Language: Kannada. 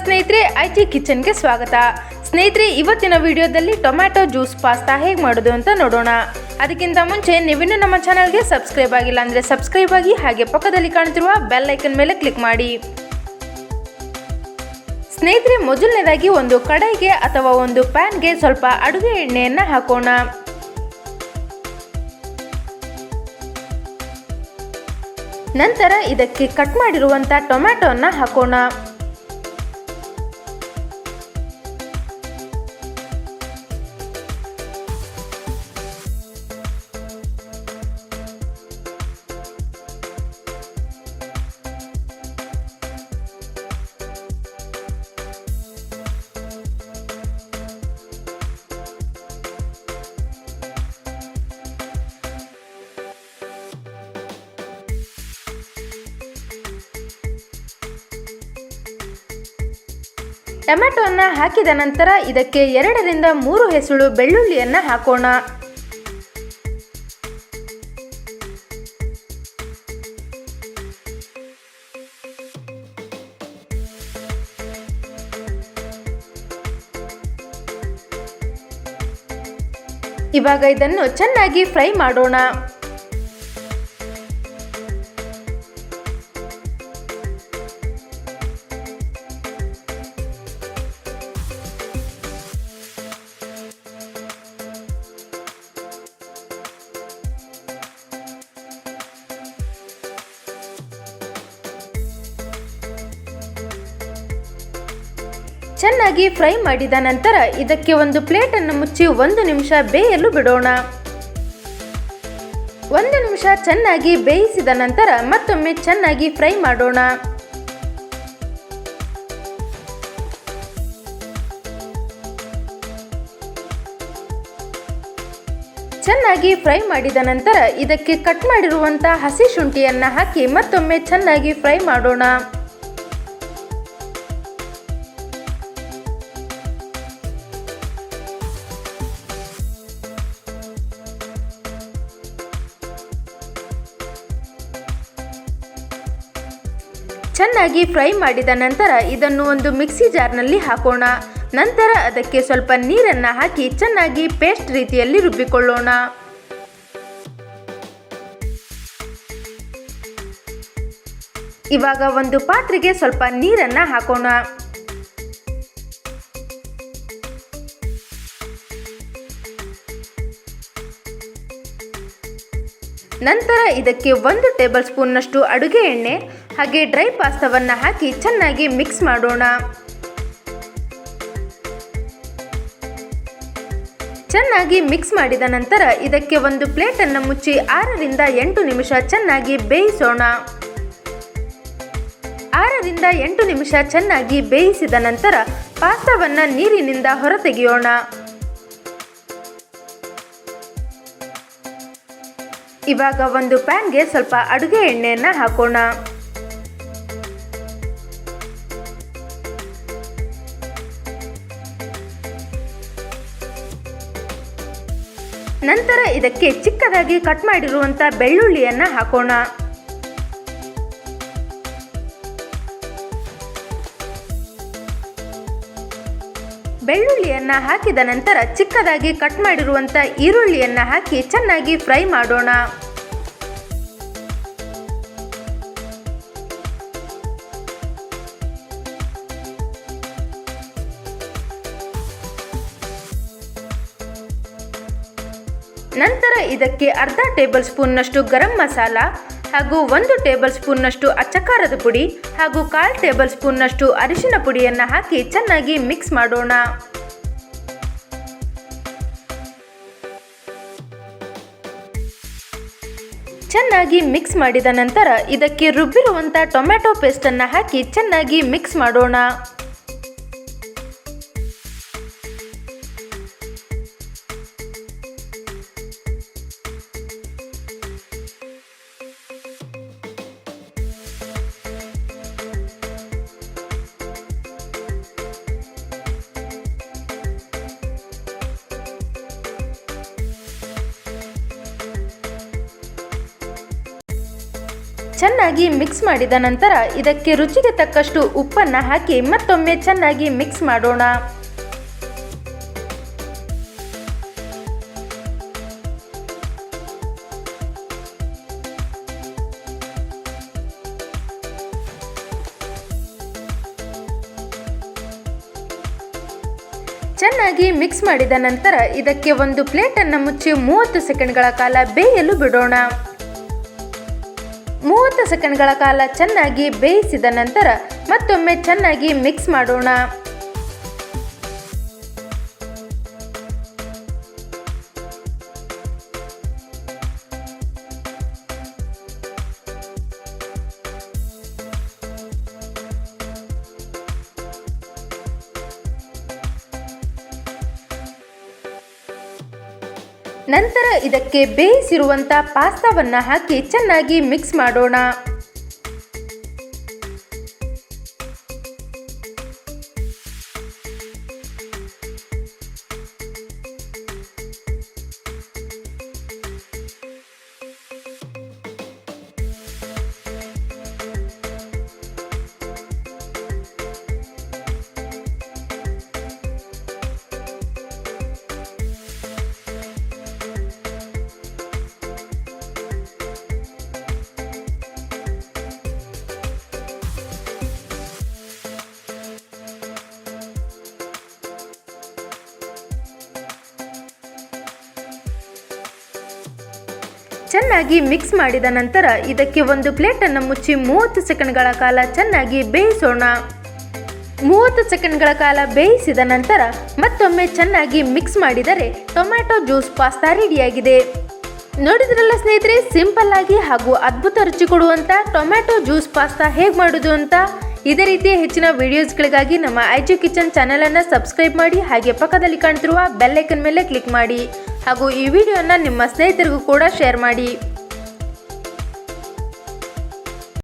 ಸ್ನೇಹಿತರೆ, ಐಟಿ ಕಿಚನ್ಗೆ ಸ್ವಾಗತ. ಸ್ನೇಹಿತರೆ, ಇವತ್ತಿನ ವಿಡಿಯೋದಲ್ಲಿ ಟೊಮ್ಯಾಟೊ ಜ್ಯೂಸ್ ಪಾಸ್ತಾ ಹೇಗೆ ಮಾಡೋದು ಅಂತ ನೋಡೋಣ. ಅದಕ್ಕಿಂತ ಮುಂಚೆ ನೀವಿನ್ನೂ ನಮ್ಮ ಚಾನಲ್ಗೆ ಸಬ್ಸ್ಕ್ರೈಬ್ ಆಗಿಲ್ಲ ಅಂದರೆ ಸಬ್ಸ್ಕ್ರೈಬ್ ಆಗಿ, ಹಾಗೆ ಪಕ್ಕದಲ್ಲಿ ಕಾಣ್ತಿರುವ ಬೆಲ್ ಐಕನ್ ಮೇಲೆ ಕ್ಲಿಕ್ ಮಾಡಿ. ಸ್ನೇಹಿತರೆ, ಮೊದಲನೇದಾಗಿ ಒಂದು ಕಡಾಯಿಗೆ ಅಥವಾ ಒಂದು ಪ್ಯಾನ್ಗೆ ಸ್ವಲ್ಪ ಅಡುಗೆ ಎಣ್ಣೆಯನ್ನು ಹಾಕೋಣ. ನಂತರ ಇದಕ್ಕೆ ಕಟ್ ಮಾಡಿರುವಂಥ ಟೊಮ್ಯಾಟೊವನ್ನು ಹಾಕೋಣ. ಟೊಮ್ಯಾಟೊವನ್ನು ಹಾಕಿದ ನಂತರ ಇದಕ್ಕೆ 2 ರಿಂದ 3 ಹೆಸಳು ಬೆಳ್ಳುಳ್ಳಿಯನ್ನು ಹಾಕೋಣ. ಇವಾಗ ಇದನ್ನು ಚೆನ್ನಾಗಿ ಫ್ರೈ ಮಾಡೋಣ. ಚೆನ್ನಾಗಿ ಫ್ರೈ ಮಾಡಿದ ನಂತರ ಇದಕ್ಕೆ ಒಂದು ಪ್ಲೇಟನ್ನು ಮುಚ್ಚಿ 1 ನಿಮಿಷ ಬೇಯಲು ಬಿಡೋಣ. 1 ನಿಮಿಷ ಚೆನ್ನಾಗಿ ಬೇಯಿಸಿದ ನಂತರ ಮತ್ತೊಮ್ಮೆ ಚೆನ್ನಾಗಿ ಫ್ರೈ ಮಾಡೋಣ. ಚೆನ್ನಾಗಿ ಫ್ರೈ ಮಾಡಿದ ನಂತರ ಇದಕ್ಕೆ ಕಟ್ ಮಾಡಿರುವಂಥ ಹಸಿ ಶುಂಠಿಯನ್ನು ಹಾಕಿ ಮತ್ತೊಮ್ಮೆ ಚೆನ್ನಾಗಿ ಫ್ರೈ ಮಾಡೋಣ. ಚೆನ್ನಾಗಿ ಫ್ರೈ ಮಾಡಿದ ನಂತರ ಇದನ್ನು ಒಂದು ಮಿಕ್ಸಿ ಜಾರ್ನಲ್ಲಿ ಹಾಕೋಣ. ನಂತರ ಅದಕ್ಕೆ ಸ್ವಲ್ಪ ನೀರನ್ನು ಹಾಕಿ ಚೆನ್ನಾಗಿ ಪೇಸ್ಟ್ ರೀತಿಯಲ್ಲಿ ರುಬ್ಬಿಕೊಳ್ಳೋಣ. ಇವಾಗ ಒಂದು ಪಾತ್ರೆಗೆ ಸ್ವಲ್ಪ ನೀರನ್ನು ಹಾಕೋಣ. ನಂತರ ಇದಕ್ಕೆ 1 ಟೇಬಲ್ ಸ್ಪೂನ್ನಷ್ಟು ಅಡುಗೆ ಎಣ್ಣೆ ಹಾಗೆ ಡ್ರೈ ಪಾಸ್ತಾವನ್ನು ಹಾಕಿ ಚೆನ್ನಾಗಿ ಮಿಕ್ಸ್ ಮಾಡೋಣ. ಚೆನ್ನಾಗಿ ಮಿಕ್ಸ್ ಮಾಡಿದ ನಂತರ ಇದಕ್ಕೆ ಒಂದು ಪ್ಲೇಟನ್ನು ಮುಚ್ಚಿ 6 ರಿಂದ 8 ನಿಮಿಷ ಚೆನ್ನಾಗಿ ಬೇಯಿಸೋಣ. 6 ರಿಂದ 8 ನಿಮಿಷ ಚೆನ್ನಾಗಿ ಬೇಯಿಸಿದ ನಂತರ ಪಾಸ್ತಾವನ್ನು ನೀರಿನಿಂದ ಹೊರತೆಗೆಯೋಣ. ಇವಾಗ ಒಂದು ಪ್ಯಾನ್ಗೆ ಸ್ವಲ್ಪ ಅಡುಗೆ ಎಣ್ಣೆಯನ್ನು ಹಾಕೋಣ. ನಂತರ ಇದಕ್ಕೆ ಚಿಕ್ಕದಾಗಿ ಕಟ್ ಮಾಡಿರುವಂಥ ಬೆಳ್ಳುಳ್ಳಿಯನ್ನು ಹಾಕೋಣ. ಬೆಳ್ಳುಳ್ಳಿಯನ್ನು ಹಾಕಿದ ನಂತರ ಚಿಕ್ಕದಾಗಿ ಕಟ್ ಮಾಡಿರುವಂಥ ಈರುಳ್ಳಿಯನ್ನು ಹಾಕಿ ಚೆನ್ನಾಗಿ ಫ್ರೈ ಮಾಡೋಣ. ನಂತರ ಇದಕ್ಕೆ ಅರ್ಧ ಟೇಬಲ್ ಸ್ಪೂನ್ನಷ್ಟು ಗರಂ ಮಸಾಲ ಹಾಗೂ 1 ಟೇಬಲ್ ಸ್ಪೂನ್ನಷ್ಟು ಅಚ್ಚಕಾರದ ಪುಡಿ ಹಾಗೂ 1/4 ಟೇಬಲ್ ಸ್ಪೂನ್ನಷ್ಟು ಅರಿಶಿನ ಪುಡಿಯನ್ನು ಹಾಕಿ ಚೆನ್ನಾಗಿ ಮಿಕ್ಸ್ ಮಾಡೋಣ. ಚೆನ್ನಾಗಿ ಮಿಕ್ಸ್ ಮಾಡಿದ ನಂತರ ಇದಕ್ಕೆ ರುಬ್ಬಿರುವಂಥ ಟೊಮ್ಯಾಟೊ ಪೇಸ್ಟನ್ನು ಹಾಕಿ ಚೆನ್ನಾಗಿ ಮಿಕ್ಸ್ ಮಾಡೋಣ. ಚೆನ್ನಾಗಿ ಮಿಕ್ಸ್ ಮಾಡಿದ ನಂತರ ಇದಕ್ಕೆ ರುಚಿಗೆ ತಕ್ಕಷ್ಟು ಉಪ್ಪನ್ನು ಹಾಕಿ ಮತ್ತೊಮ್ಮೆ ಚೆನ್ನಾಗಿ ಮಿಕ್ಸ್ ಮಾಡೋಣ. ಚೆನ್ನಾಗಿ ಮಿಕ್ಸ್ ಮಾಡಿದ ನಂತರ ಇದಕ್ಕೆ ಒಂದು ಪ್ಲೇಟನ್ನು ಮುಚ್ಚಿ 30 ಸೆಕೆಂಡ್ಗಳ ಕಾಲ ಬೇಯಲು ಬಿಡೋಣ. 30 ಸೆಕೆಂಡ್ಗಳ ಕಾಲ ಚೆನ್ನಾಗಿ ಬೇಯಿಸಿದ ನಂತರ ಮತ್ತೊಮ್ಮೆ ಚೆನ್ನಾಗಿ ಮಿಕ್ಸ್ ಮಾಡೋಣ. ನಂತರ ಇದಕ್ಕೆ ಬೇಯಿಸಿರುವಂಥ ಪಾಸ್ತಾವನ್ನು ಹಾಕಿ ಚೆನ್ನಾಗಿ ಮಿಕ್ಸ್ ಮಾಡೋಣ. ಚೆನ್ನಾಗಿ ಮಿಕ್ಸ್ ಮಾಡಿದ ನಂತರ ಇದಕ್ಕೆ ಒಂದು ಪ್ಲೇಟನ್ನು ಮುಚ್ಚಿ 30 ಸೆಕೆಂಡ್ಗಳ ಕಾಲ ಚೆನ್ನಾಗಿ ಬೇಯಿಸೋಣ. 30 ಸೆಕೆಂಡ್ಗಳ ಕಾಲ ಬೇಯಿಸಿದ ನಂತರ ಮತ್ತೊಮ್ಮೆ ಚೆನ್ನಾಗಿ ಮಿಕ್ಸ್ ಮಾಡಿದರೆ ಟೊಮ್ಯಾಟೊ ಜ್ಯೂಸ್ ಪಾಸ್ತಾ ರೆಡಿಯಾಗಿದೆ. ನೋಡಿದ್ರಲ್ಲ ಸ್ನೇಹಿತರೆ, ಸಿಂಪಲ್ ಆಗಿ ಹಾಗೂ ಅದ್ಭುತ ರುಚಿ ಕೊಡುವಂಥ ಟೊಮ್ಯಾಟೊ ಜ್ಯೂಸ್ ಪಾಸ್ತಾ ಹೇಗೆ ಮಾಡೋದು ಅಂತ. ಇದೇ ರೀತಿಯ ಹೆಚ್ಚಿನ ವಿಡಿಯೋಸ್ಗಳಿಗಾಗಿ ನಮ್ಮ ಐಜು ಕಿಚನ್ ಚಾನಲನ್ನು ಸಬ್ಸ್ಕ್ರೈಬ್ ಮಾಡಿ, ಹಾಗೆ ಪಕ್ಕದಲ್ಲಿ ಕಾಣ್ತಿರುವ ಬೆಲ್ ಐಕನ್ ಮೇಲೆ ಕ್ಲಿಕ್ ಮಾಡಿ ಹಾಗೂ ಈ ವಿಡಿಯೋನ ನಿಮ್ಮ ಸ್ನೇಹಿತರಿಗೂ ಕೂಡ ಶೇರ್ ಮಾಡಿ.